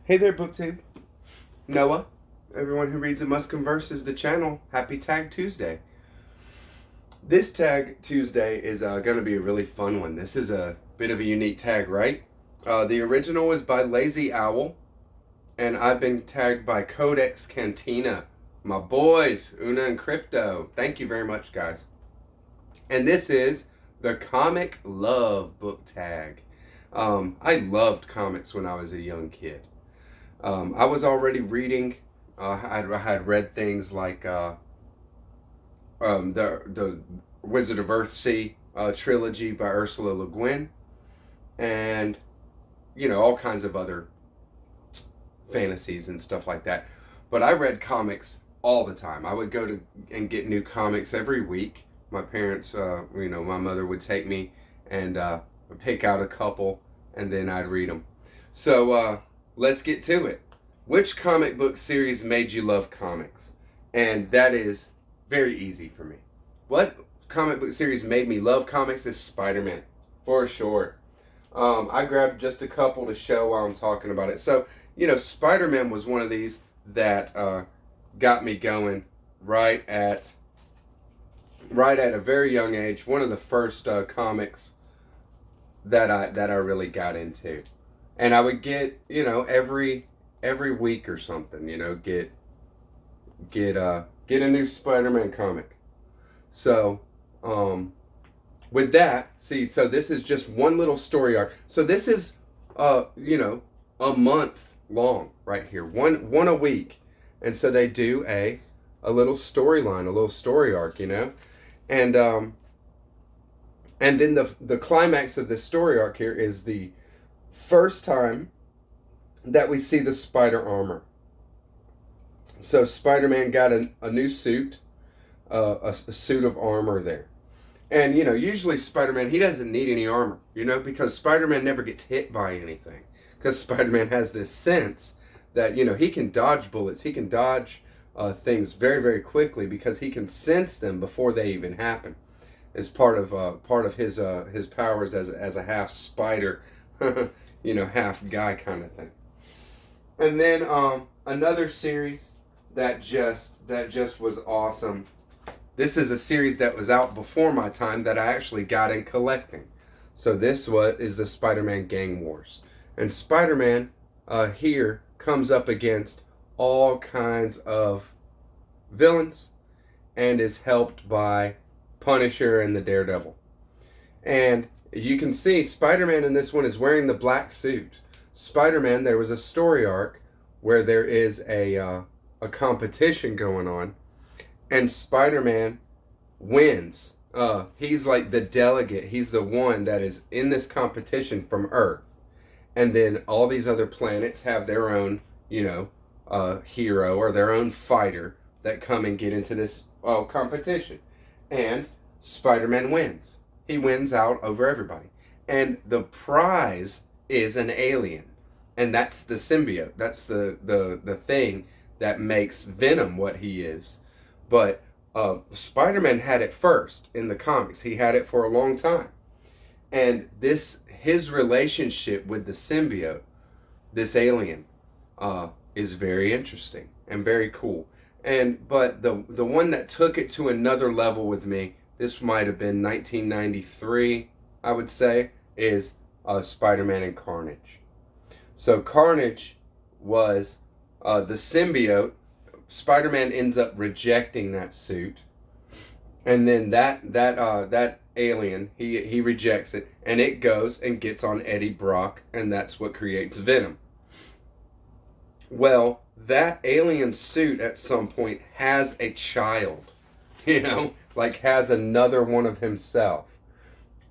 Hey there, BookTube. Noah. Everyone who reads and must converse is the channel. Happy Tag Tuesday. This Tag Tuesday is going to be a really fun one. This is a bit of a unique tag, right? The original is by Lazy Owl, and I've been tagged by Codex Cantina. My boys, Una and Crypto. Thank you very much, guys. And this is the Comic Love book tag. I loved comics when I was a young kid. I was already reading. I had read things like the Wizard of Earthsea trilogy by Ursula Le Guin, and all kinds of other fantasies and stuff like that. But I read comics all the time. I would go to and get new comics every week. My parents, my mother would take me and pick out a couple, and then I'd read them. So let's get to it. Which comic book series made you love comics? And that is very easy for me. What comic book series made me love comics is Spider-Man, for sure. I grabbed just a couple to show while I'm talking about it. So, Spider-Man was one of these that got me going right at a very young age. One of the first comics that I really got into. And I would get, every week or something, get a new Spider-Man comic. So, with that, so this is just one little story arc. So this is, a month long right here, one a week, and so they do a little storyline, a little story arc, and then the climax of this story arc here is the first time that we see the spider armor. So Spider-Man got a new suit, a suit of armor there. And, usually Spider-Man, he doesn't need any armor, because Spider-Man never gets hit by anything. Because Spider-Man has this sense that, he can dodge bullets, he can dodge things very, very quickly because he can sense them before they even happen. It's part of his powers as a half spider, half guy kind of thing. And then another series that just was awesome. This is a series that was out before my time that I actually got in collecting. So this is the Spider-Man Gang Wars. And Spider-Man here comes up against all kinds of villains and is helped by Punisher and the Daredevil. And you can see Spider-Man in this one is wearing the black suit. Spider-Man, there was a story arc where there is a competition going on, and Spider-Man wins. He's like the delegate. He's the one that is in this competition from Earth. And then all these other planets have their own, hero or their own fighter that come and get into this competition. And Spider-Man wins. He wins out over everybody. And the prize is an alien. And that's the symbiote. That's the thing that makes Venom what he is. But Spider-Man had it first in the comics. He had it for a long time. And his relationship with the symbiote, this alien, is very interesting and very cool. But the one that took it to another level with me, this might have been 1993, I would say, is Spider-Man and Carnage. So Carnage was the symbiote. Spider-Man ends up rejecting that suit, and then that alien he rejects it, and it goes and gets on Eddie Brock, and that's what creates Venom. Well, that alien suit at some point has a child, has another one of himself,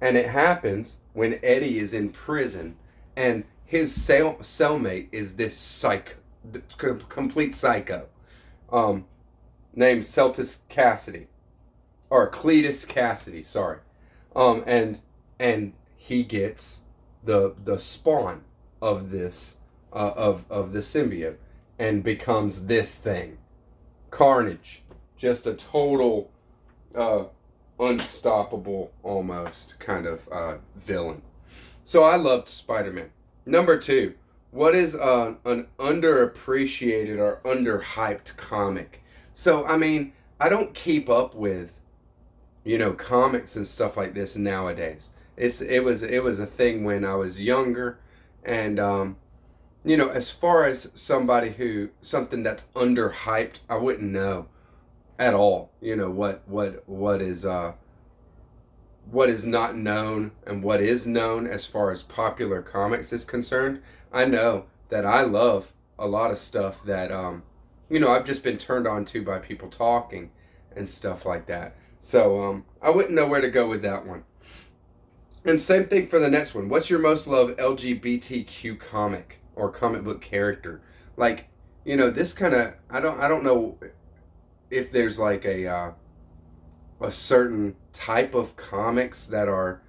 and it happens when Eddie is in prison, and his cellmate is this complete psycho, named Celtus Cassidy, or Cletus Cassidy, sorry, and he gets the spawn of this of the symbiote and becomes this thing, Carnage, just a total unstoppable almost kind of villain. So I loved Spider-Man. Number 2, what is an underappreciated or underhyped comic? So, I mean, I don't keep up with, comics and stuff like this nowadays. It was a thing when I was younger, and as far as something that's underhyped, I wouldn't know at all. What is not known and what is known as far as popular comics is concerned. I know that I love a lot of stuff that I've just been turned on to by people talking and stuff like that. So I wouldn't know where to go with that one. And same thing for the next one. What's your most loved LGBTQ comic or comic book character? Like, this kind of, I don't know if there's like a certain type of comics that are,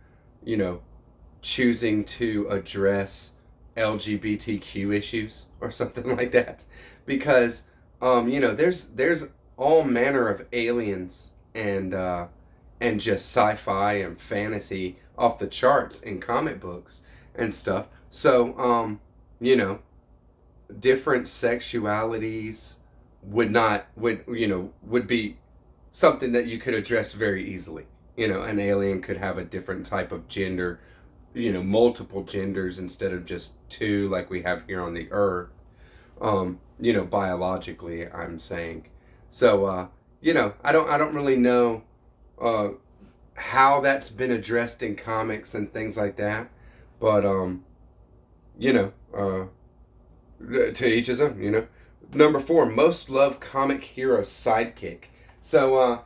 choosing to address LGBTQ issues or something like that, because there's all manner of aliens and just sci-fi and fantasy off the charts in comic books and stuff. So different sexualities would be something that you could address very easily. An alien could have a different type of gender, multiple genders instead of just two like we have here on the earth. Biologically, I'm saying. So I don't really know how that's been addressed in comics and things like that, but to each his own. Number 4, most loved comic hero sidekick. So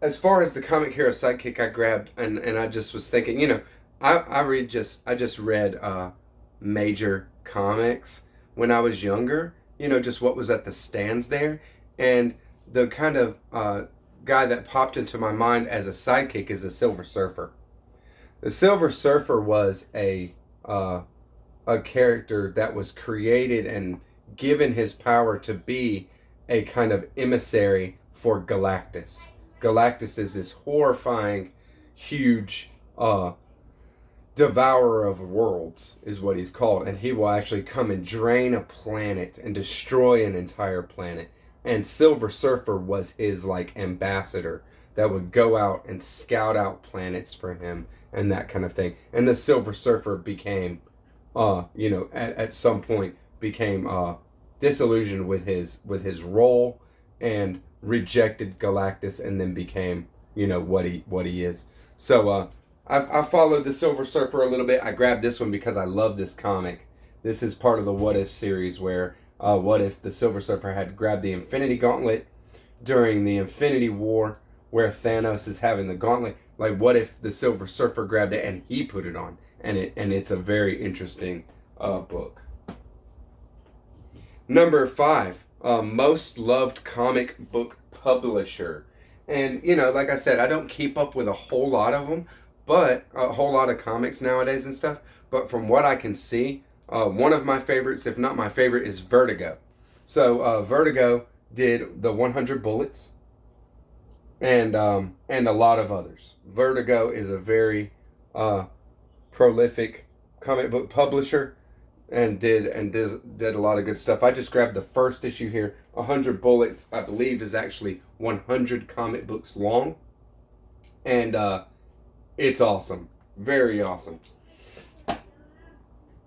as far as the comic hero sidekick, I grabbed and I just was thinking, I just read major comics when I was younger, just what was at the stands there, and the kind of guy that popped into my mind as a sidekick is the Silver Surfer. The Silver Surfer was a character that was created and given his power to be a kind of emissary for Galactus. Galactus is this horrifying, huge devourer of worlds, is what he's called, and he will actually come and drain a planet and destroy an entire planet. And Silver Surfer was his ambassador that would go out and scout out planets for him and that kind of thing. And the Silver Surfer became at some point became disillusioned with his role and rejected Galactus, and then became what he is. So I followed the Silver Surfer a little bit. I grabbed this one because I love this comic. This is part of the What If series, where what if the Silver Surfer had grabbed the Infinity Gauntlet during the Infinity War, where Thanos is having the gauntlet? Like, what if the Silver Surfer grabbed it and he put it on? And it's a very interesting book. Number 5, most loved comic book publisher. And, like I said, I don't keep up with a whole lot of them, but a whole lot of comics nowadays and stuff. But from what I can see, one of my favorites, if not my favorite, is Vertigo. So Vertigo did the 100 Bullets and a lot of others. Vertigo is a very prolific comic book publisher, and did a lot of good stuff. I just grabbed the first issue here. 100 Bullets, I believe, is actually 100 comic books long, and it's awesome, very awesome.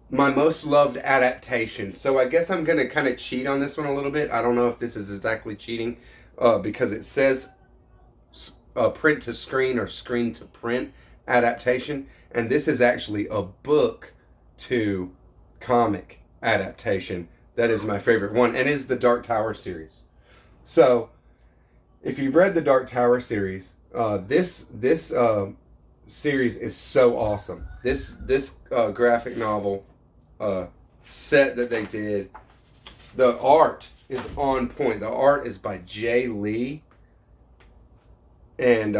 My most loved adaptation. So I guess I'm gonna kind of cheat on this one a little bit. I don't know if this is exactly cheating, because it says print to screen or screen to print adaptation, and this is actually a book to comic adaptation that is my favorite one, and is the Dark Tower series. So if you've read the Dark Tower series, this series is so awesome. This graphic novel set that they did, the art is on point. The art is by Jay Lee, and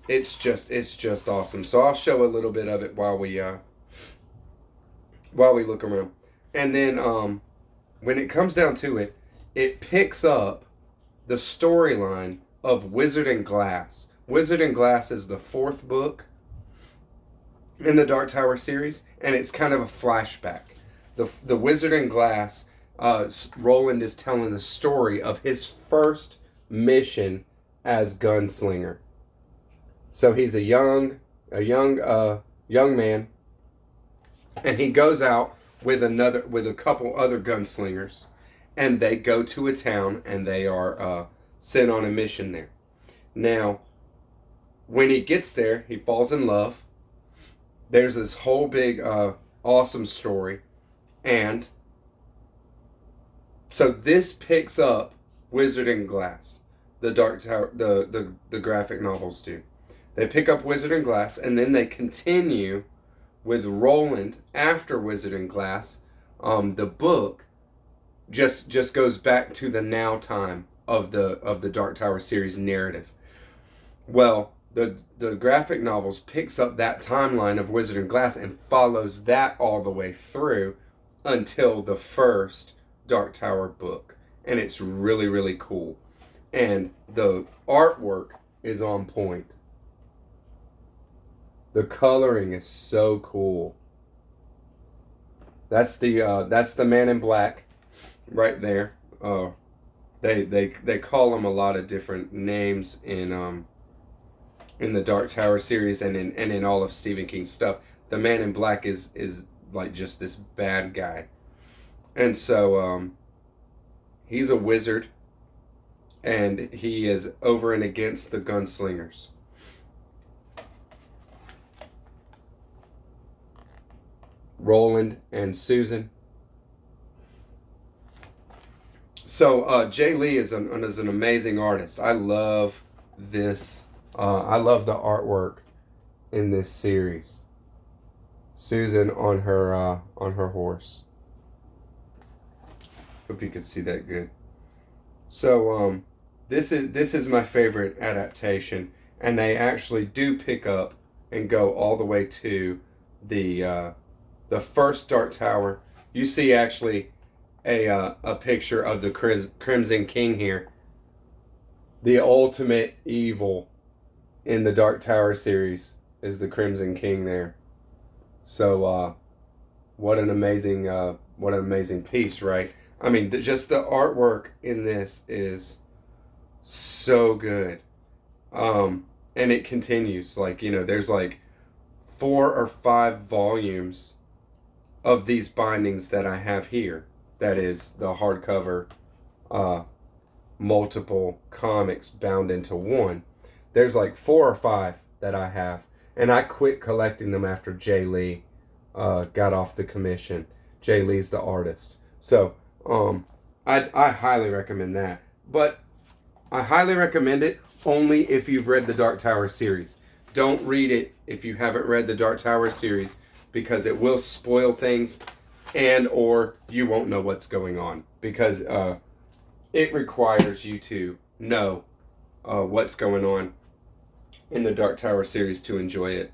it's just awesome. So I'll show a little bit of it while we look around. And then when it comes down to it, it picks up the storyline of Wizard and Glass. Wizard and Glass is the 4th book in the Dark Tower series, and it's kind of a flashback. the Wizard in Glass, Roland is telling the story of his first mission as gunslinger. So he's a young man, and he goes out with a couple other gunslingers, and they go to a town, and they are sent on a mission there. Now, when he gets there, he falls in love. There's this whole big awesome story, and so this picks up Wizard in Glass, the Dark Tower, the graphic novels do. They pick up Wizard in Glass, and then they continue with Roland after Wizard in Glass. The book just goes back to the now time of the Dark Tower series narrative. Well, the graphic novels picks up that timeline of Wizard in Glass and follows that all the way through until the first Dark Tower book. And it's really, really cool. And the artwork is on point. The coloring is so cool. That's the Man in Black right there. They call him a lot of different names in the Dark Tower series and in all of Stephen King's stuff. The Man in Black is like just this bad guy. And so he's a wizard, and he is over and against the gunslingers. Roland and Susan. So Jay Lee is an amazing artist. I love this. I love the artwork in this series. Susan on her horse. Hope you can see that good. So this is my favorite adaptation, and they actually do pick up and go all the way to the first Dark Tower. You see actually a picture of the Crimson King here. The ultimate evil in the Dark Tower series is the Crimson King there. So what an amazing piece, right? I mean, just the artwork in this is so good. And it continues. Like, there's like 4 or 5 volumes of these bindings that I have here. That is the hardcover multiple comics bound into one. There's like 4 or 5 that I have. And I quit collecting them after Jay Lee got off the commission. Jay Lee's the artist. So I highly recommend that. But I highly recommend it only if you've read the Dark Tower series. Don't read it if you haven't read the Dark Tower series, because it will spoil things, and or you won't know what's going on, because it requires you to know what's going on in the Dark Tower series to enjoy it.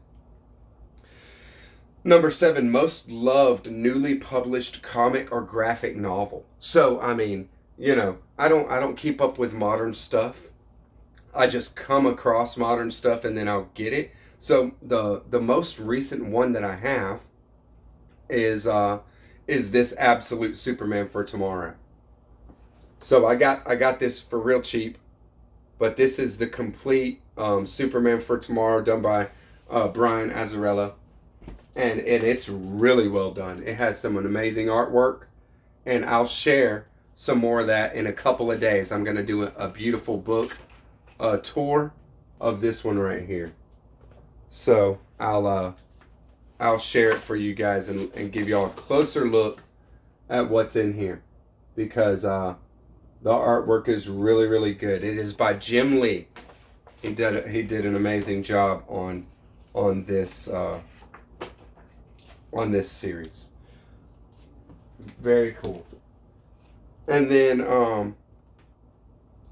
Number 7, most loved newly published comic or graphic novel. So, I mean, I don't keep up with modern stuff. I just come across modern stuff and then I'll get it. So the most recent one that I have is this Absolute Superman for Tomorrow. So I got this for real cheap, but this is the complete Superman for Tomorrow done by Brian Azzarello, and it's really well done. It has some amazing artwork, and I'll share some more of that in a couple of days. I'm gonna do a beautiful book tour of this one right here. So I'll share it for you guys and give y'all a closer look at what's in here, because the artwork is really, really good. It is by Jim Lee. He did an amazing job on this series. Very cool. And then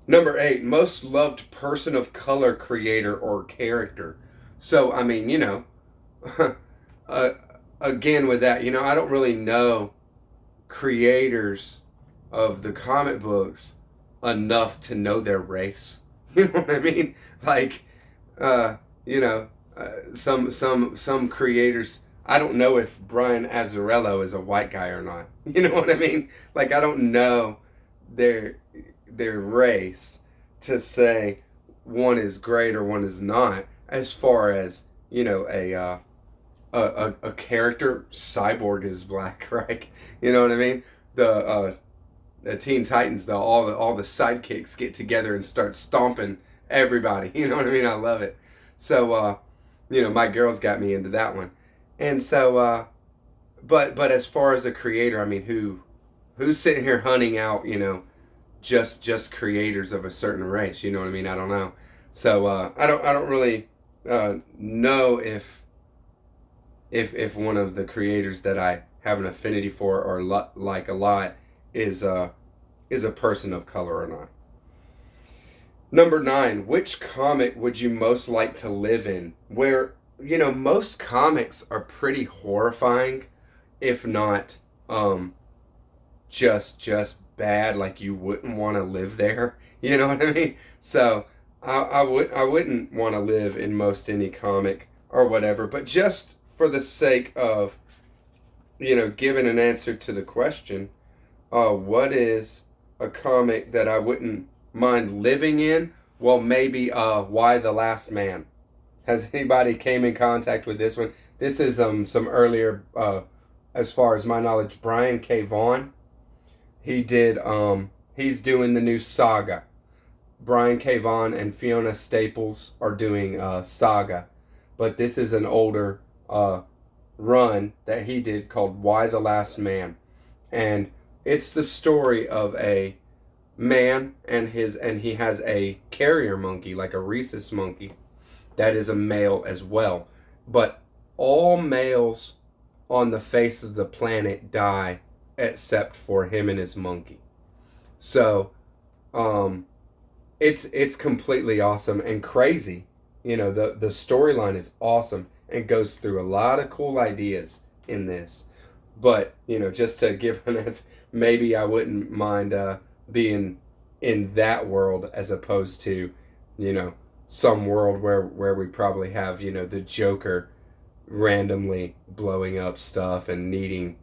number 8, most loved person of color, creator, or character. So, I mean, again with that, I don't really know creators of the comic books enough to know their race. You know what I mean? Like, some creators, I don't know if Brian Azzarello is a white guy or not. You know what I mean? Like, I don't know their race to say one is great or one is not, as far as, you know, a character. Cyborg is black, right? You know what I mean? The Teen Titans, all the sidekicks get together and start stomping everybody. You know what I mean? I love it. So you know, my girls got me into that one. And so but as far as a creator, I mean, who's sitting here hunting out, you know, just creators of a certain race, you know what I mean? I don't know. So I don't really know if one of the creators that I have an affinity for or like a lot is a person of color or not. Number 9, which comic would you most like to live in? Where, you know, most comics are pretty horrifying, if not just bad, like you wouldn't want to live there. You know what I mean? So I wouldn't want to live in most any comic or whatever, but just for the sake of, you know, giving an answer to the question, what is a comic that I wouldn't mind living in? Well, maybe Y the Last Man. Has anybody came in contact with this one? This is some earlier, as far as my knowledge, Brian K. Vaughan. He did he's doing the new Saga. Brian K. Vaughan and Fiona Staples are doing Saga, but this is an older run that he did called Y the Last Man, and it's the story of a man and he has a carrier monkey, like a rhesus monkey, that is a male as well. But all males on the face of the planet die except for him and his monkey. So it's completely awesome and crazy. You know, the storyline is awesome and goes through a lot of cool ideas in this. But, you know, just to give an answer, maybe I wouldn't mind being in that world as opposed to, you know, some world where we probably have, you know, the Joker randomly blowing up stuff and needing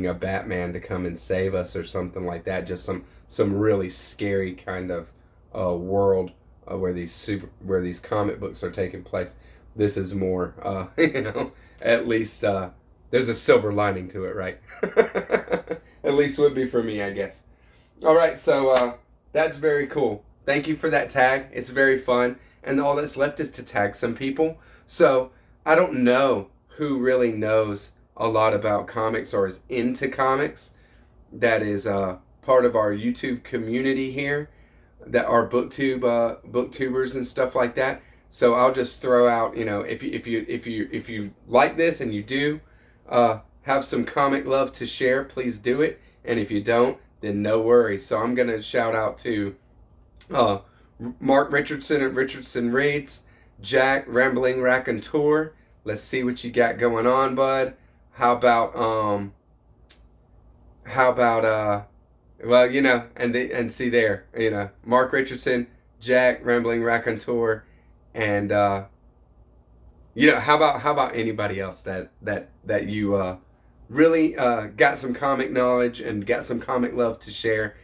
a Batman to come and save us or something like that. Just some really scary kind of world where these comic books are taking place. This is more, you know, at least there's a silver lining to it, right? At least would be for me, I guess. All right, so that's very cool. Thank you for that tag. It's very fun. And all that's left is to tag some people. So I don't know who really knows a lot about comics or is into comics. That is part of our YouTube community here, that are booktubers and stuff like that. So I'll just throw out, you know, if you like this and you do have some comic love to share, please do it. And if you don't, then no worries. So I'm gonna shout out to Mark Richardson at Richardson Reads, Jack Rambling Raconteur. Let's see what you got going on, bud. How about well, you know, and see there, you know, Mark Richardson, Jack Rambling Raconteur, and you know, how about anybody else that you really got some comic knowledge and got some comic love to share?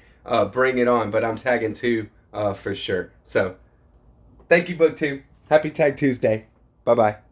Bring it on. But I'm tagging too for sure. So thank you, BookTube. Happy Tag Tuesday. Bye bye.